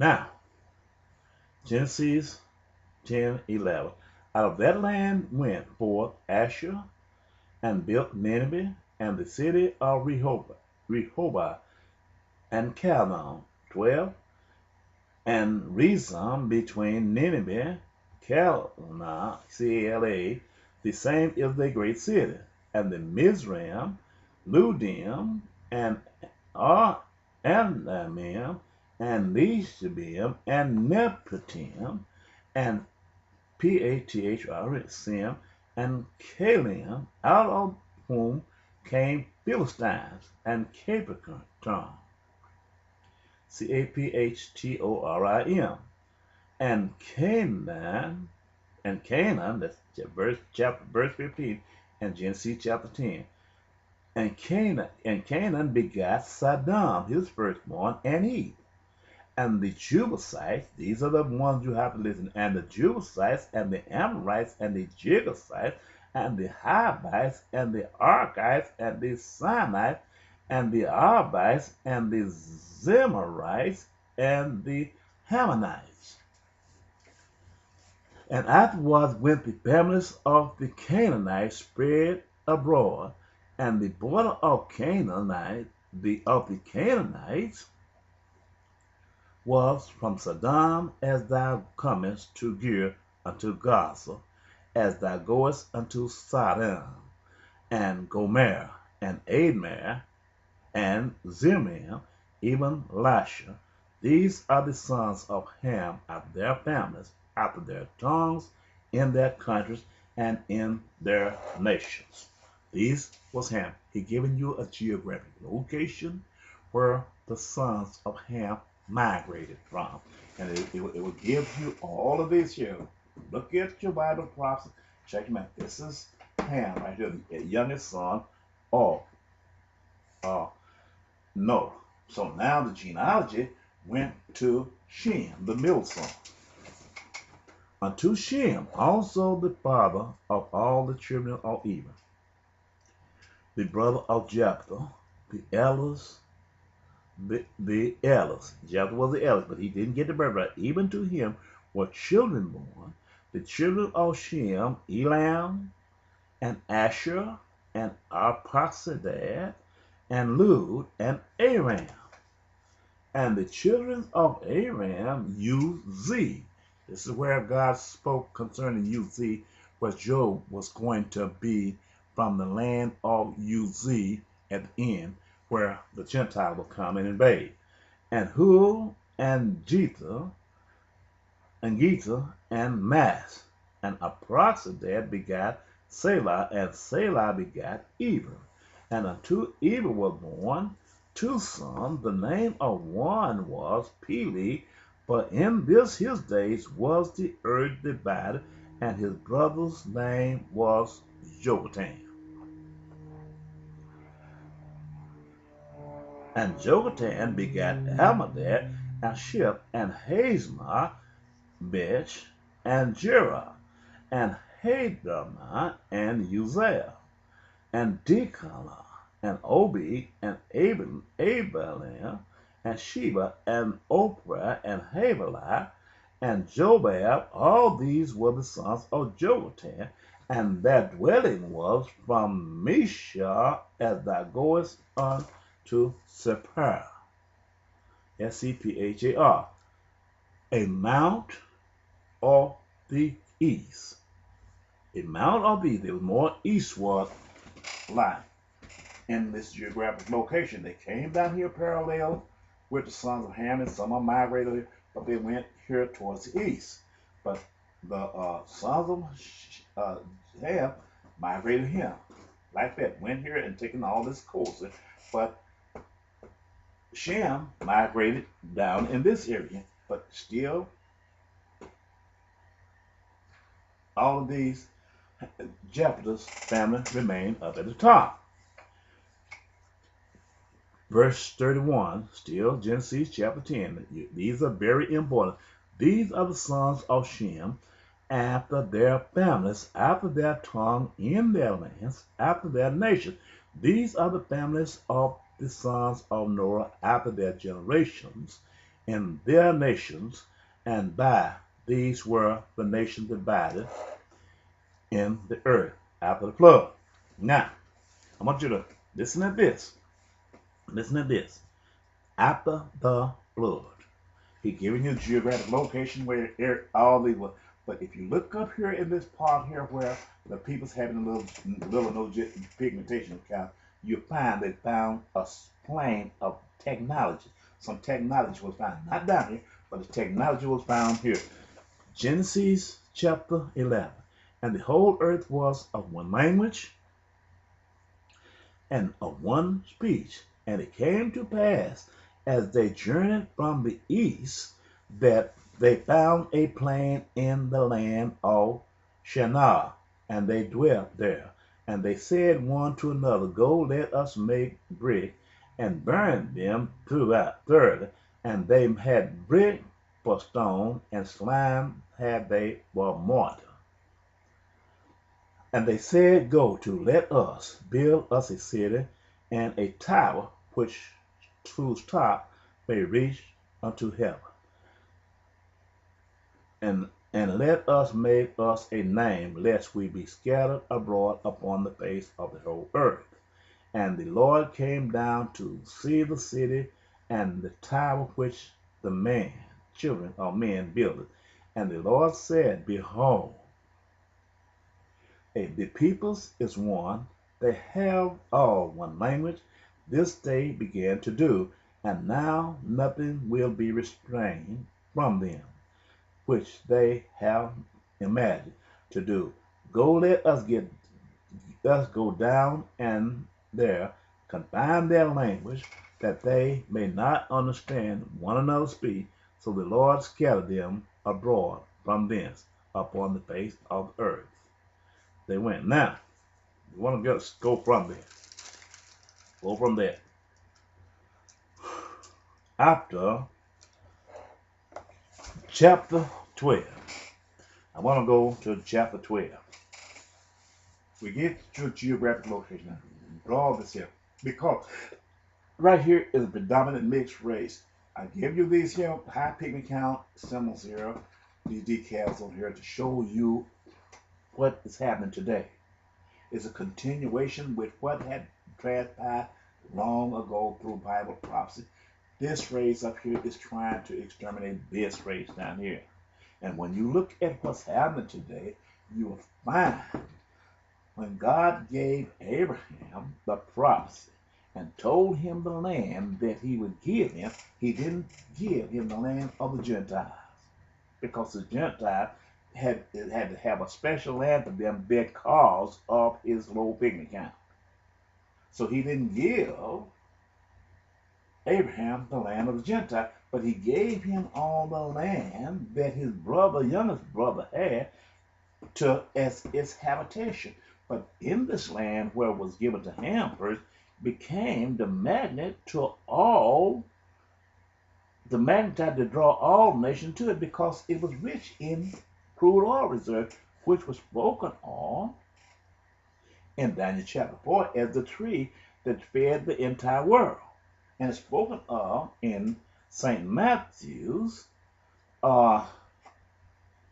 Now, Genesis 10:11. Out of that land went forth Asher and built Nineveh and the city of Rehoboth and Calon. 12. And Rezon between Nineveh, Calna, Cala, the same is the great city, and the Mizraim, Ludim, and Anamim, and Lishabim, and Nephitim, and pt.6, and Calim, out of whom came Philistines and Capernaum, Caphthorim, and Canaan, that's verse 15, and Genesis chapter 10. And Canaan begat Saddam, his firstborn, and Eve. And the Jebusites, these are the ones you have to listen, and the Jebusites, and the Amorites, and the Jebusites, and the Hivites, and the Archites, and the Sinites, and the Arbites, and the Zemarites, and the Hammonites. And afterwards went the families of the Canaanites spread abroad, and the border of the Canaanites was from Sodom as thou comest to Gir unto Gaza, as thou goest unto Sodom, and Gomer, and Admar, and Zimrim, even Lasha. These are the sons of Ham after their families, after their tongues, in their countries, and in their nations. These was Ham. He given you a geographic location where the sons of Ham migrated from. And it will give you all of this here. Look at your Bible prophecy. Check them out. This is Ham right here, the youngest son of Noah. So now the genealogy went to Shem, the middle son. Unto Shem, also the father of all the children of Eva, the brother of Jephthah, the eldest. The eldest. Jephthah was the eldest, but he didn't get the birthright. Even to him were children born. The children of Shem, Elam, and Asher, and Arphaxad, and Lud, and Aram. And the children of Aram, Uz. This is where God spoke concerning Uz, where Job was going to be from the land of Uz at the end, where the Gentile will come and invade. And Hul, and Jether, and Gether, and Mas, and Arphaxad begat Selah, and Selah begat Eber. And unto Eber were born two sons. The name of one was Pele, for in this his days was the earth divided, and his brother's name was Jotham. And Jotham begat Almadad, and Ship, and Hazmah, Bech, and Jerah, and Hadamah, and Uzziah, and Decalah, and Obi, and Abalim, and Sheba, and Oprah, and Havilah, and Jobab. All these were the sons of Jotham, and their dwelling was from Mishah as thou goest on to Sephar, Sephar, a mount of the east. A mount of the east. There was more eastward line in this geographic location. They came down here parallel with the sons of Ham, and some of them migrated, but they went here towards the east. But the sons of Ham migrated here, like that, went here and taken all this course. But Shem migrated down in this area, but still all of these Jephthah's family remained up at the top. Verse 31, still Genesis chapter 10. These are very important. These are the sons of Shem after their families, after their tongue, in their lands, after their nation. These are the families of the sons of Noah after their generations, in their nations, and by these were the nations divided in the earth after the flood. Now, I want you to listen to this. Listen to this. After the flood, he giving you geographic location where all these were. But if you look up here in this part here where the people's having a little no pigmentation account, you find they found a plane of technology. Some technology was found, not down here, but the technology was found here. Genesis chapter 11. And the whole earth was of one language and of one speech. And it came to pass, as they journeyed from the east, that they found a plain in the land of Shinar, and they dwelt there. And they said one to another, Go, let us make brick, and burn them thoroughly. And they had brick for stone, and slime had they for mortar. And they said, Go to, let us build us a city and a tower, whose top may reach unto heaven. And let us make us a name, lest we be scattered abroad upon the face of the whole earth. And the Lord came down to see the city and the tower which the children of men builded. And the Lord said, Behold, the peoples is one, they have all one language. This they began to do, and now nothing will be restrained from them, which they have imagined to do. Go, let us go down and there confine their language, that they may not understand one another's speech. So the Lord scattered them abroad from thence upon the face of the earth. They went. Now, you want to just go from there. Go from there. After chapter 12, I want to go to chapter 12. We get to geographic location now. Draw this here. Because right here is a predominant mixed race. I give you these here high pigment count symbols here, these decals on here to show you what is happening today. It's a continuation with what had transpired long ago through Bible prophecy. This race up here is trying to exterminate this race down here. And when you look at what's happening today, you will find when God gave Abraham the prophecy and told him the land that he would give him, he didn't give him the land of the Gentiles, because the Gentiles had to have a special land for them because of his low pigment count. So he didn't give Abraham the land of the Gentile, but he gave him all the land that his youngest brother, had as its habitation. But in this land where it was given to him first, became the magnet to draw all nations to it, because it was rich in crude oil reserve, which was spoken of in Daniel chapter 4 as the tree that fed the entire world. And it's spoken of in St. Matthew's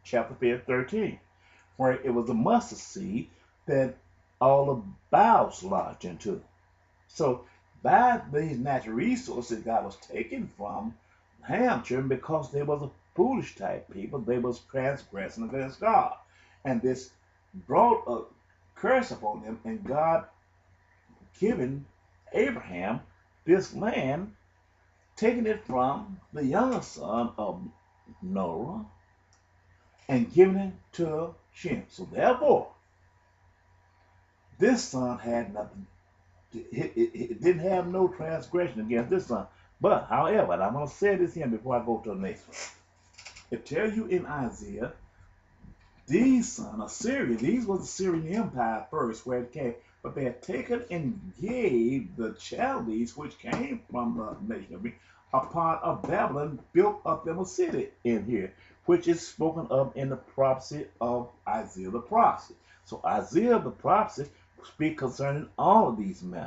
chapter 13, where it was the mustard seed that all the boughs lodged into. So by these natural resources, God was taken from Ham children because they was a foolish type people. They was transgressing against God. And this brought a curse upon them, and God giving Abraham this land, taking it from the younger son of Noah and giving it to Shem. So therefore, this son had nothing. It didn't have no transgression against this son. But, however, and I'm going to say this here before I go to the next one. It tells you in Isaiah, these sons of Syria, these was the Syrian Empire first, where it came, but they had taken and gave the Chaldees, which came from the nation of a part of Babylon, built up them a city in here, which is spoken of in the prophecy of Isaiah the prophet. So Isaiah the prophet speaks concerning all of these matters.